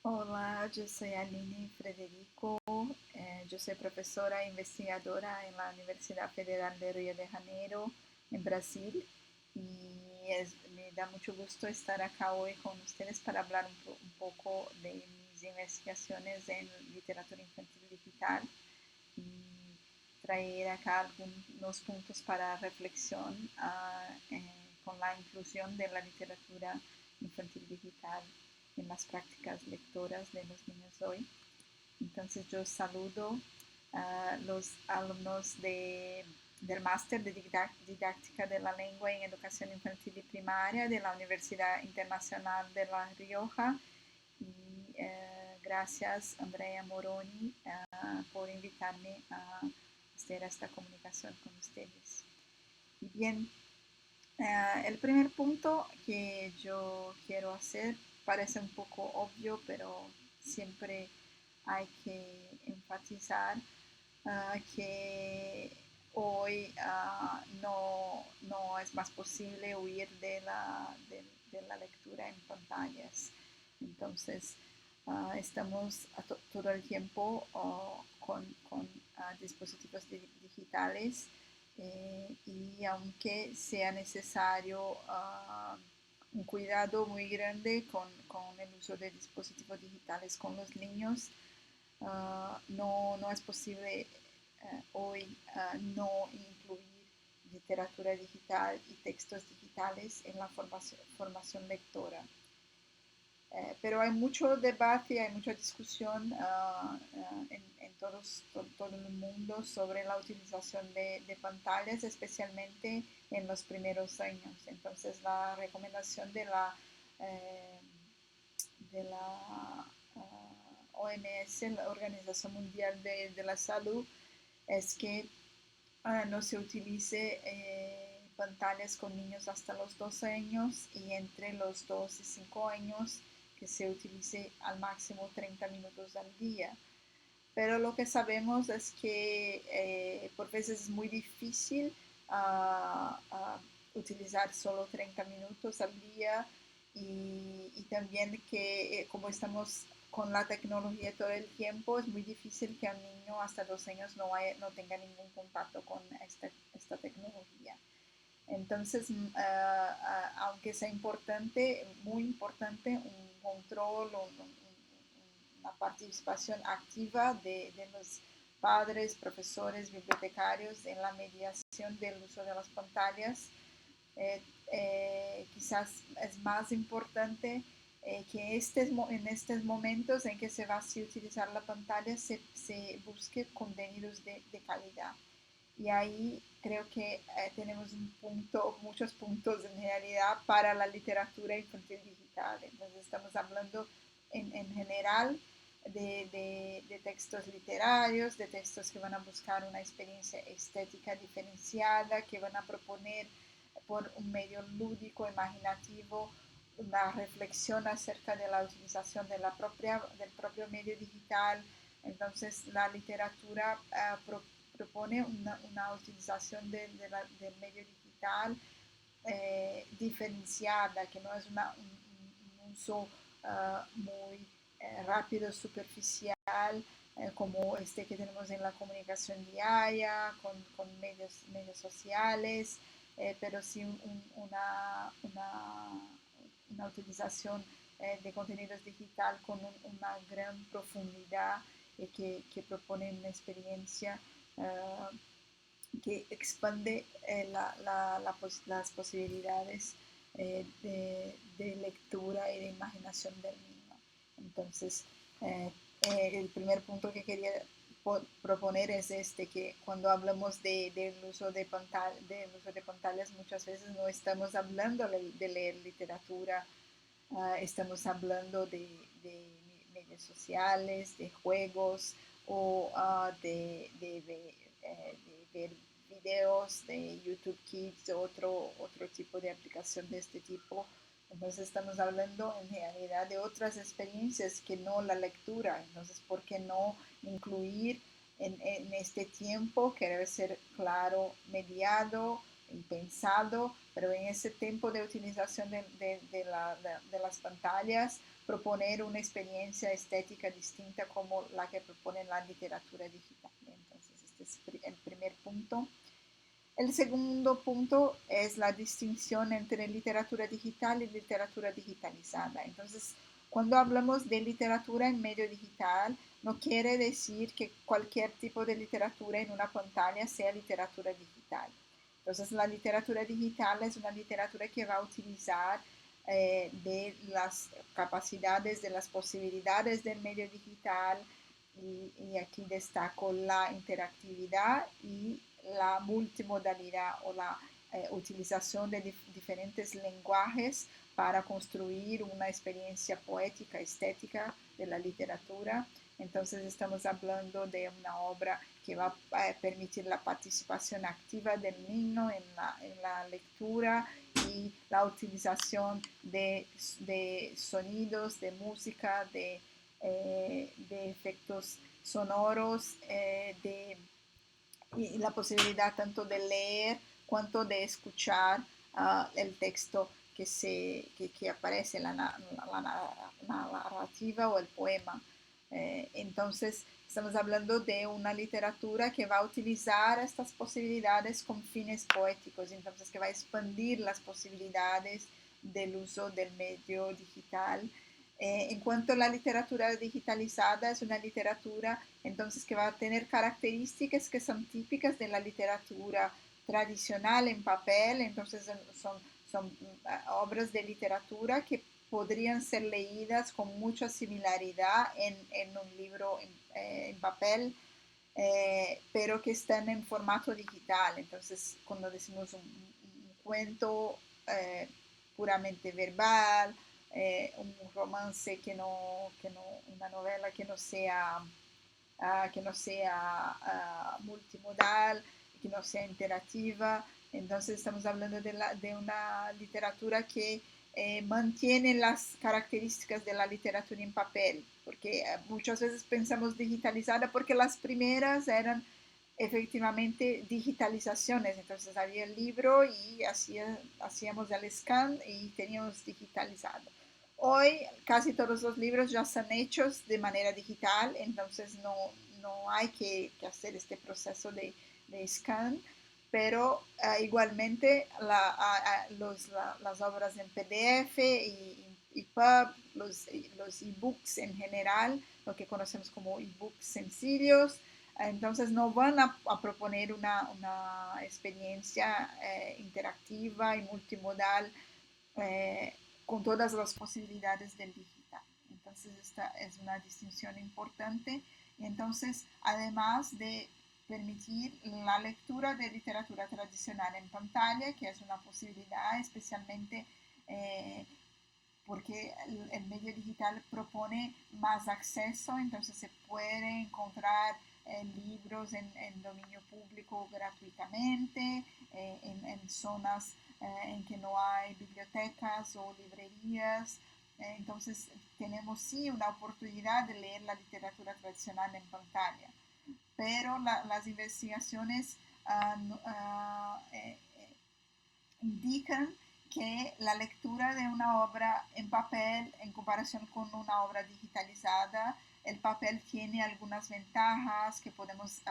Hola, yo soy Aline Frederico, yo soy profesora e investigadora en la Universidad Federal de Río de Janeiro, en Brasil, y me da mucho gusto estar acá hoy con ustedes para hablar un poco de mis investigaciones en literatura infantil digital y traer acá algunos puntos para reflexión con la inclusión de la literatura infantil digital en las prácticas lectoras de los niños hoy. Entonces yo saludo a los alumnos del máster de didáctica de la lengua en educación infantil y primaria de la Universidad Internacional de La Rioja y gracias Andrea Moroni por invitarme a hacer esta comunicación con ustedes. Y bien, el primer punto que yo quiero hacer parece un poco obvio, pero siempre hay que enfatizar que hoy no es más posible huir de la lectura en pantallas. Entonces, estamos todo el tiempo con dispositivos digitales y aunque sea necesario un cuidado muy grande con el uso de dispositivos digitales con los niños, no es posible hoy no incluir literatura digital y textos digitales en la formación lectora. Pero hay mucho debate, hay mucha discusión todo el mundo sobre la utilización de pantallas, especialmente en los primeros años. Entonces, la recomendación eh, de la OMS, la Organización Mundial de la Salud, es que no se utilice pantallas con niños hasta los 12 años y entre los 2 y 5 años que se utilice al máximo 30 minutos al día. Pero lo que sabemos es que por veces es muy difícil utilizar solo 30 minutos al día y también que como estamos con la tecnología todo el tiempo, es muy difícil que un niño hasta 2 años no tenga ningún contacto con esta tecnología. Entonces, aunque sea importante, muy importante, un control, una participación activa de los padres, profesores, bibliotecarios en la mediación del uso de las pantallas, eh, quizás es más importante que en estos momentos en que se va a utilizar la pantalla se busque contenidos de calidad. Y ahí creo que tenemos muchos puntos en realidad para la literatura infantil digital. Entonces estamos hablando en general de textos literarios, de textos que van a buscar una experiencia estética diferenciada, que van a proponer por un medio lúdico, imaginativo, una reflexión acerca de la utilización del propio medio digital. Entonces la literatura propone una utilización del medio digital diferenciada, que no es un uso muy rápido, superficial, como este que tenemos en la comunicación diaria, con medios sociales, pero sí una utilización de contenidos digital con una gran profundidad que propone una experiencia que expande las posibilidades de lectura y de imaginación del niño. Entonces, eh, el primer punto que quería proponer es que cuando hablamos del uso de pantallas, muchas veces no estamos hablando de leer literatura, estamos hablando de medios sociales, de juegos o de ver videos de YouTube Kids o otro tipo de aplicación de este tipo. Entonces estamos hablando en realidad de otras experiencias que no la lectura. Entonces, ¿por qué no incluir en este tiempo que debe ser claro, mediado y pensado pero en ese tiempo de utilización de las pantallas, proponer una experiencia estética distinta como la que propone la literatura digital. Entonces, este es el primer punto. El segundo punto es la distinción entre literatura digital y literatura digitalizada. Entonces, cuando hablamos de literatura en medio digital, no quiere decir que cualquier tipo de literatura en una pantalla sea literatura digital. Entonces, la literatura digital es una literatura que va a utilizar de las capacidades, de las posibilidades del medio digital, y aquí destaco la interactividad y la multimodalidad o la utilización de diferentes lenguajes para construir una experiencia poética, estética de la literatura. Entonces estamos hablando de una obra que va a permitir la participación activa del niño en la lectura y la utilización de sonidos, de música, de efectos sonoros, y la posibilidad tanto de leer cuanto de escuchar el texto que aparece, la narrativa o el poema. Entonces, estamos hablando de una literatura que va a utilizar estas posibilidades con fines poéticos, entonces que va a expandir las posibilidades del uso del medio digital. En cuanto a la literatura digitalizada, es una literatura entonces que va a tener características que son típicas de la literatura tradicional en papel, entonces son obras de literatura que podrían ser leídas con mucha similaridad en un libro en papel, pero que están en formato digital. Entonces, cuando decimos un cuento puramente verbal, un romance una novela que no sea multimodal, que no sea interactiva. Entonces estamos hablando de una literatura que mantiene las características de la literatura en papel, porque muchas veces pensamos digitalizada porque las primeras eran efectivamente digitalizaciones, entonces había el libro y hacíamos el scan y teníamos digitalizado. Hoy casi todos los libros ya están hechos de manera digital, entonces no hay que hacer este proceso de scan, pero igualmente las obras en PDF y EPUB, los ebooks en general, lo que conocemos como ebooks sencillos, entonces no van a proponer una experiencia interactiva y multimodal con todas las posibilidades del digital. Entonces esta es una distinción importante. Y entonces, además de permitir la lectura de literatura tradicional en pantalla, que es una posibilidad especialmente porque el medio digital propone más acceso, entonces se puede encontrar libros en dominio público gratuitamente, en zonas en que no hay bibliotecas o librerías. Entonces tenemos sí una oportunidad de leer la literatura tradicional en pantalla, pero las investigaciones indican que la lectura de una obra en papel en comparación con una obra digitalizada, el papel tiene algunas ventajas, que podemos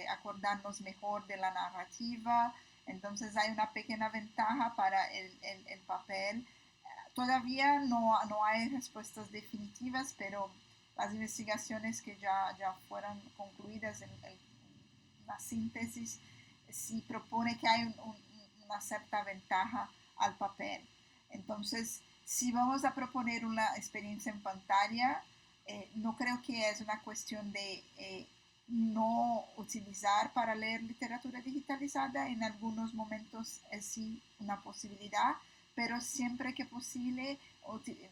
acordarnos mejor de la narrativa, entonces hay una pequeña ventaja para el papel. Todavía no hay respuestas definitivas, pero las investigaciones que ya fueron concluidas en la síntesis sí propone que hay una cierta ventaja al papel. Entonces, si vamos a proponer una experiencia en pantalla, no creo que es una cuestión de no utilizar para leer literatura digitalizada. En algunos momentos es sí una posibilidad, pero siempre que posible,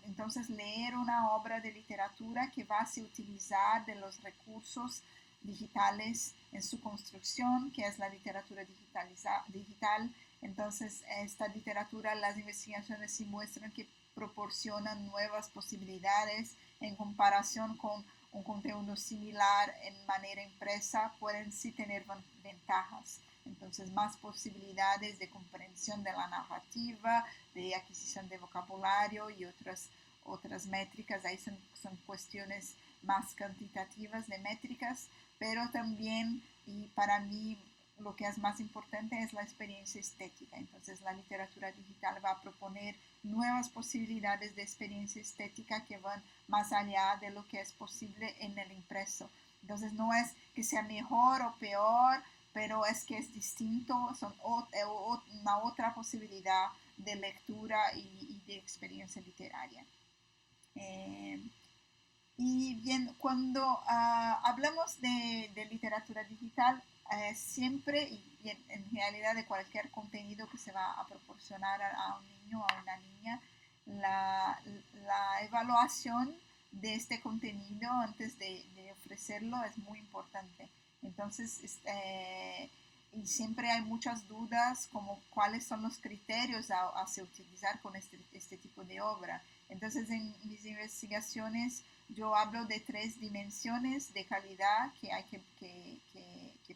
entonces leer una obra de literatura que va a utilizar de los recursos digitales en su construcción, que es la literatura digital. Entonces, esta literatura, las investigaciones sí muestran que proporcionan nuevas posibilidades en comparación con un contenido similar en manera impresa, pueden sí tener ventajas. Entonces, Entonces, más posibilidades de comprensión de la narrativa, de adquisición de vocabulario y otras métricas. Ahí son cuestiones más cuantitativas de métricas, pero también, y para mí lo que es más importante es la experiencia estética. Entonces la literatura digital va a proponer nuevas posibilidades de experiencia estética que van más allá de lo que es posible en el impreso. Entonces no es que sea mejor o peor, pero es que es distinto, son una otra posibilidad de lectura y de experiencia literaria. Eh, y bien, cuando hablamos de literatura digital, siempre y en realidad de cualquier contenido que se va a proporcionar a un niño o a una niña, la evaluación de este contenido antes de ofrecerlo es muy importante. Entonces, y siempre hay muchas dudas como cuáles son los criterios a se utilizar con este tipo de obra. Entonces, en mis investigaciones yo hablo de tres dimensiones de calidad que hay que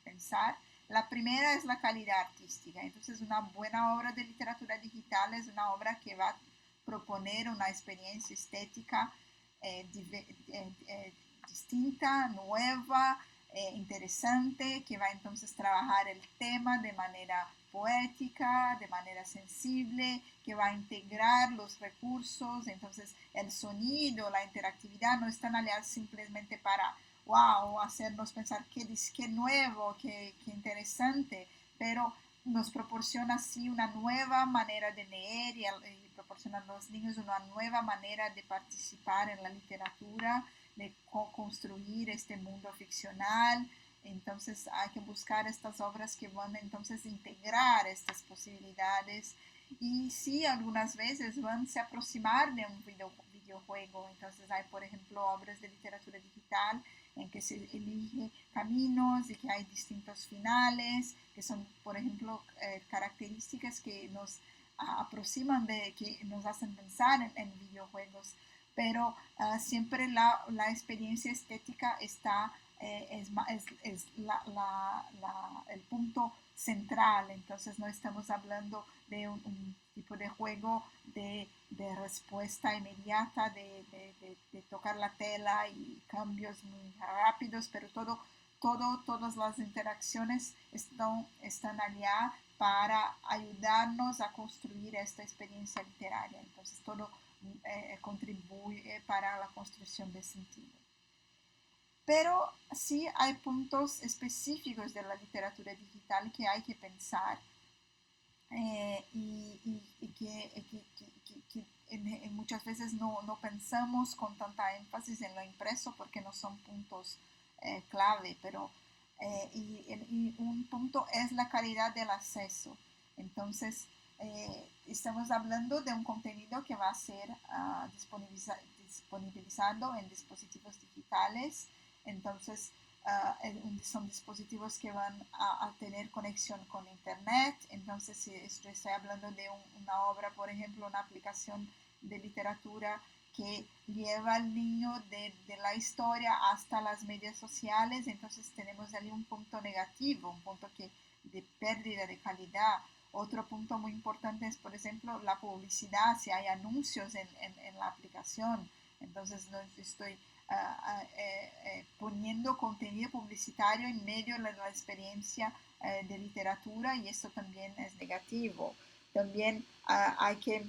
pensar. La primera es la calidad artística. Entonces, una buena obra de literatura digital es una obra que va a proponer una experiencia estética distinta, nueva, interesante, que va entonces a trabajar el tema de manera poética, de manera sensible, que va a integrar los recursos. Entonces el sonido, la interactividad no están aliados simplemente para, wow, hacernos pensar qué nuevo, qué interesante, pero nos proporciona así una nueva manera de leer y proporciona a los niños una nueva manera de participar en la literatura, de construir este mundo ficcional. Entonces hay que buscar estas obras que van entonces a integrar estas posibilidades y sí, algunas veces van a se aproximar de un videojuego. Entonces hay, por ejemplo, obras de literatura digital en que se elige caminos y que hay distintos finales, que son, por ejemplo, características que nos aproximan, que nos hacen pensar en videojuegos. Pero siempre la experiencia estética está, es el punto central. Entonces no estamos hablando de un tipo de juego de respuesta inmediata, de tocar la tela y cambios muy rápidos, pero todas las interacciones están allá para ayudarnos a construir esta experiencia literaria. Entonces todo contribuye para la construcción de sentido. Pero sí hay puntos específicos de la literatura digital que hay que pensar y que muchas veces no pensamos con tanta énfasis en lo impreso porque no son puntos clave, pero y un punto es la calidad del acceso. Entonces, estamos hablando de un contenido que va a ser disponibilizado en dispositivos digitales. Entonces, son dispositivos que van a tener conexión con internet. Entonces, si estoy hablando de una obra, por ejemplo, una aplicación de literatura que lleva al niño de la historia hasta las medias sociales, entonces tenemos ahí un punto negativo, un punto de pérdida de calidad. Otro punto muy importante es, por ejemplo, la publicidad, si hay anuncios en la aplicación. Entonces, no estoy poniendo contenido publicitario en medio de la experiencia de literatura y esto también es negativo. También hay que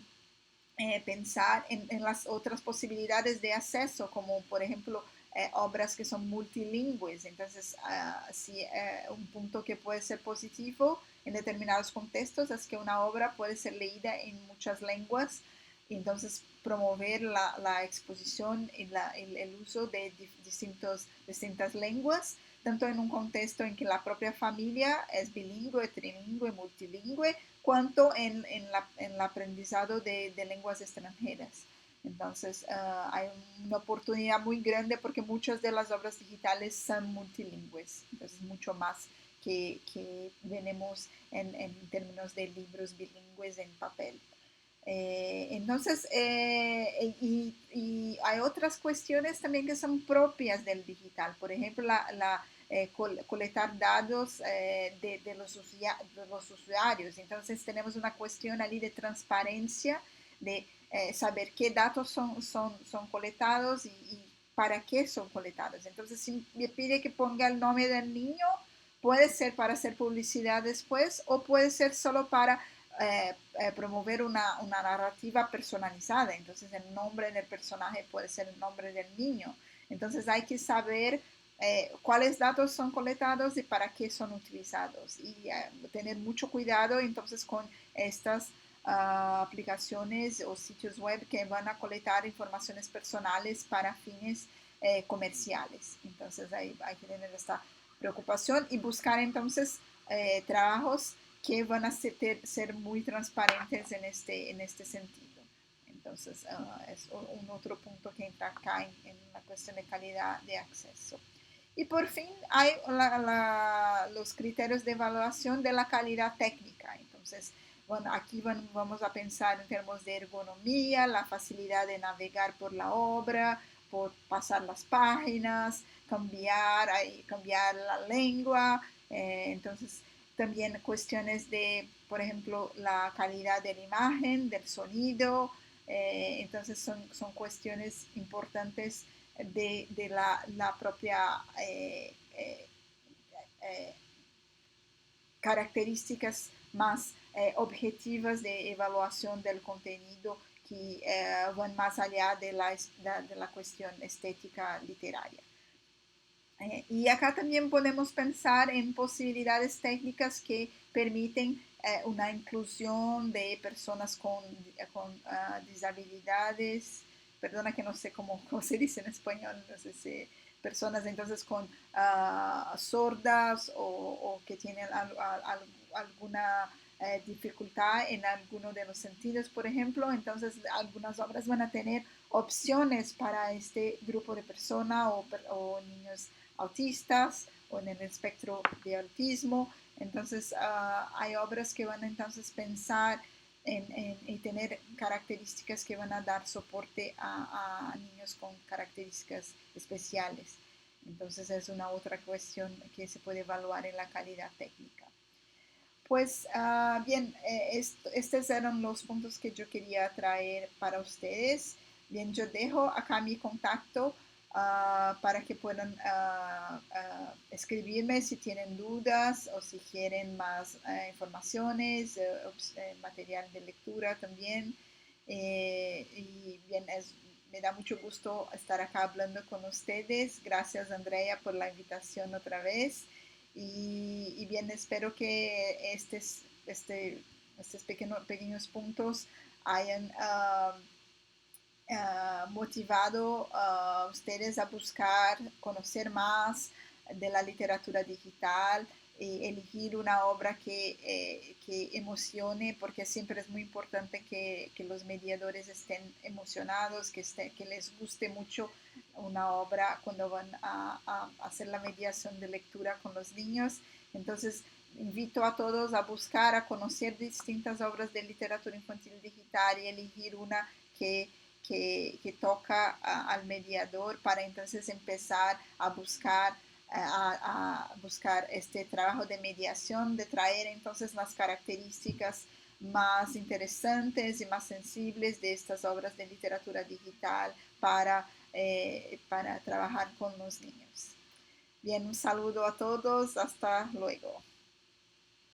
pensar en las otras posibilidades de acceso, como por ejemplo obras que son multilingües. Entonces, sí, un punto que puede ser positivo en determinados contextos es que una obra puede ser leída en muchas lenguas. Y entonces promover la exposición y el uso de distintas lenguas, tanto en un contexto en que la propia familia es bilingüe, trilingüe, multilingüe, cuanto en el aprendizado de lenguas extranjeras. Entonces, hay una oportunidad muy grande porque muchas de las obras digitales son multilingües, entonces mucho más que tenemos en términos de libros bilingües en papel. Entonces, y hay otras cuestiones también que son propias del digital. Por ejemplo, colectar datos de los usuarios. Entonces tenemos una cuestión allí de transparencia, de saber qué datos son colectados y para qué son colectados. Entonces, si me pide que ponga el nombre del niño, puede ser para hacer publicidad después o puede ser solo para promover una narrativa personalizada. Entonces, el nombre del personaje puede ser el nombre del niño. Entonces, hay que saber cuáles datos son colectados y para qué son utilizados y tener mucho cuidado entonces con estas aplicaciones o sitios web que van a colectar informaciones personales para fines comerciales. Entonces hay que tener esta preocupación y buscar entonces trabajos que van a ser muy transparentes en este sentido. Entonces es un otro punto que entra acá en la cuestión de calidad de acceso. Y por fin hay los criterios de evaluación de la calidad técnica. Entonces, bueno, aquí vamos a pensar en términos de ergonomía, la facilidad de navegar por la obra, por pasar las páginas, cambiar la lengua. Entonces, también cuestiones de, por ejemplo, la calidad de la imagen, del sonido. Entonces, son cuestiones importantes de la propia eh, características más objetivas de evaluación del contenido que van más allá de la cuestión estética literaria. Y acá también podemos pensar en posibilidades técnicas que permiten una inclusión de personas con disabilidades, perdona que no sé cómo se dice en español, no sé si personas entonces con sordas o que tienen alguna dificultad en alguno de los sentidos, por ejemplo. Entonces algunas obras van a tener opciones para este grupo de personas o niños autistas o en el espectro de autismo. Entonces hay obras que van a entonces pensar y tener características que van a dar soporte a niños con características especiales. Entonces es una otra cuestión que se puede evaluar en la calidad técnica. Pues bien, estos eran los puntos que yo quería traer para ustedes. Bien, yo dejo acá mi contacto para que puedan escribirme si tienen dudas o si quieren más informaciones, material de lectura también. Y bien, me da mucho gusto estar acá hablando con ustedes. Gracias, Andrea, por la invitación otra vez. Y bien, espero que estos pequeños puntos hayan motivado a ustedes a buscar conocer más de la literatura digital y elegir una obra que emocione, porque siempre es muy importante que los mediadores estén emocionados, que les guste mucho una obra cuando van a hacer la mediación de lectura con los niños. Entonces, invito a todos a buscar, a conocer distintas obras de literatura infantil digital y elegir una que toca al mediador para entonces empezar a buscar este trabajo de mediación, de traer entonces las características más interesantes y más sensibles de estas obras de literatura digital para trabajar con los niños. Bien, un saludo a todos, hasta luego.